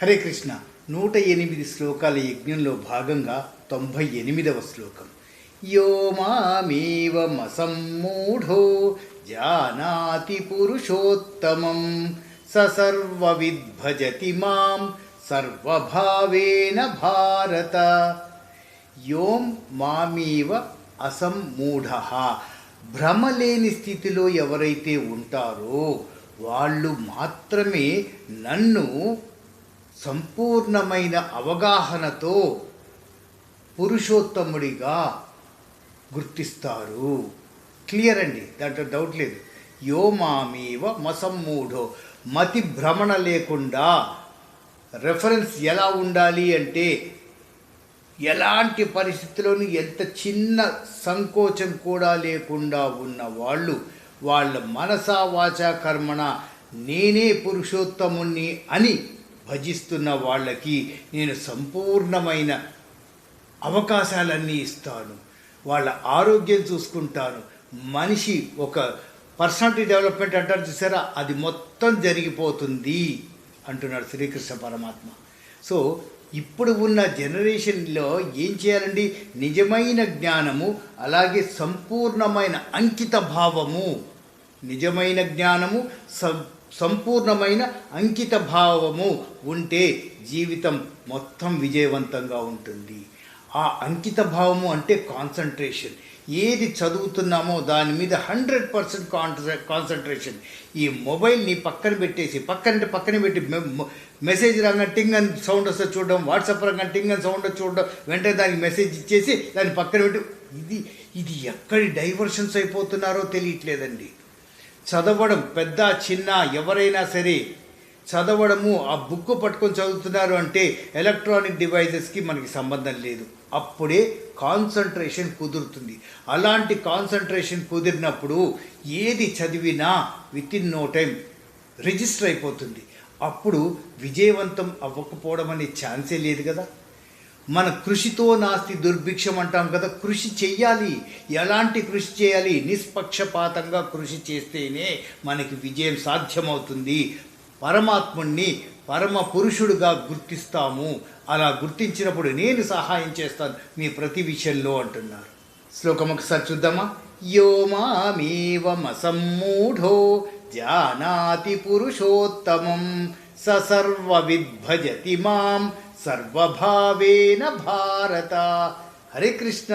హరే కృష్ణ. 108 శ్లోకాల యజ్ఞంలో భాగంగా 98వ శ్లోకం. యో మామేవమసమ్మూఢో జానాతి పురుషోత్తమం స సర్వవిద్భజతి మాం సర్వభావేన భారత. యోం మామేవ అసమ్మూఢ, భ్రమలేని స్థితిలో ఎవరైతే ఉంటారో వాళ్ళు మాత్రమే నన్ను సంపూర్ణమైన అవగాహనతో పురుషోత్తముడిగా గుర్తిస్తారు. క్లియర్ అండి, దాంట్లో డౌట్ లేదు. యో మామేవ మసమ్మూఢో, మతి భ్రమణ లేకుండా. రెఫరెన్స్ ఎలా ఉండాలి అంటే, ఎలాంటి పరిస్థితుల్లోనూ ఎంత చిన్న సంకోచం కూడా లేకుండా ఉన్న వాళ్ళు, వాళ్ళ మనసా వాచా కర్మణ నేనే పురుషోత్తముణ్ణి అని భజిస్తున్న వాళ్ళకి నేను సంపూర్ణమైన అవకాశాలన్నీ ఇస్తాను. వాళ్ళ ఆరోగ్యం చూసుకుంటాను. మనిషి ఒక పర్సనాలిటీ డెవలప్మెంట్ అంటారు చూసారా, అది మొత్తం జరిగిపోతుంది అంటున్నాడు శ్రీకృష్ణ పరమాత్మ. సో ఇప్పుడు ఉన్న జనరేషన్లో ఏం చేయాలండి? నిజమైన జ్ఞానము, అలాగే సంపూర్ణమైన అంకిత భావము. నిజమైన జ్ఞానము, సంపూర్ణమైన అంకిత భావము ఉంటే జీవితం మొత్తం విజయవంతంగా ఉంటుంది. ఆ అంకిత భావము అంటే కాన్సన్ట్రేషన్. ఏది చదువుతున్నామో దాని మీద 100% కాన్సన్ట్రేషన్. ఈ మొబైల్ని పక్కన పెట్టేసి, పక్కన పెట్టి మెసేజ్ రాగా టింగ్ అని సౌండ్ వస్తే చూడడం, వాట్సాప్ రాగా టింగ్ అని సౌండ్ చూడడం, వెంటనే దానికి మెసేజ్ ఇచ్చేసి దాన్ని పక్కన పెట్టి, ఇది ఎక్కడి డైవర్షన్స్ అయిపోతున్నారో తెలియట్లేదండి. చదవడం పెద్ద చిన్న ఎవరైనా సరే చదవడము, ఆ బుక్ పట్టుకొని చదువుతున్నారు అంటే ఎలక్ట్రానిక్ డివైజెస్కి మనకి సంబంధం లేదు. అప్పుడే కాన్సన్ట్రేషన్ కుదురుతుంది. అలాంటి కాన్సన్ట్రేషన్ కుదిరినప్పుడు ఏది చదివినా వితిన్ నో టైం రిజిస్టర్ అయిపోతుంది. అప్పుడు విజయవంతం అవ్వకపోవడం అనే ఛాన్సే లేదు కదా. మన కృషితో నాస్తి దుర్భిక్షం అంటాం కదా. కృషి చెయ్యాలి. ఎలాంటి కృషి చేయాలి? నిష్పక్షపాతంగా కృషి చేస్తేనే మనకి విజయం సాధ్యమవుతుంది. పరమాత్ముణ్ణి పరమ పురుషుడుగా గుర్తిస్తాము. అలా గుర్తించినప్పుడు నేను సహాయం చేస్తాను మీ ప్రతి విషయంలో అంటున్నారు. శ్లోకం ఒకసారి చూద్దామా. యో మామేవమసమ్మూఢో జానాతి పురుషోత్తమం స సర్వవిద్భజతి మాం సర్వభావేన భారత. హరే కృష్ణ.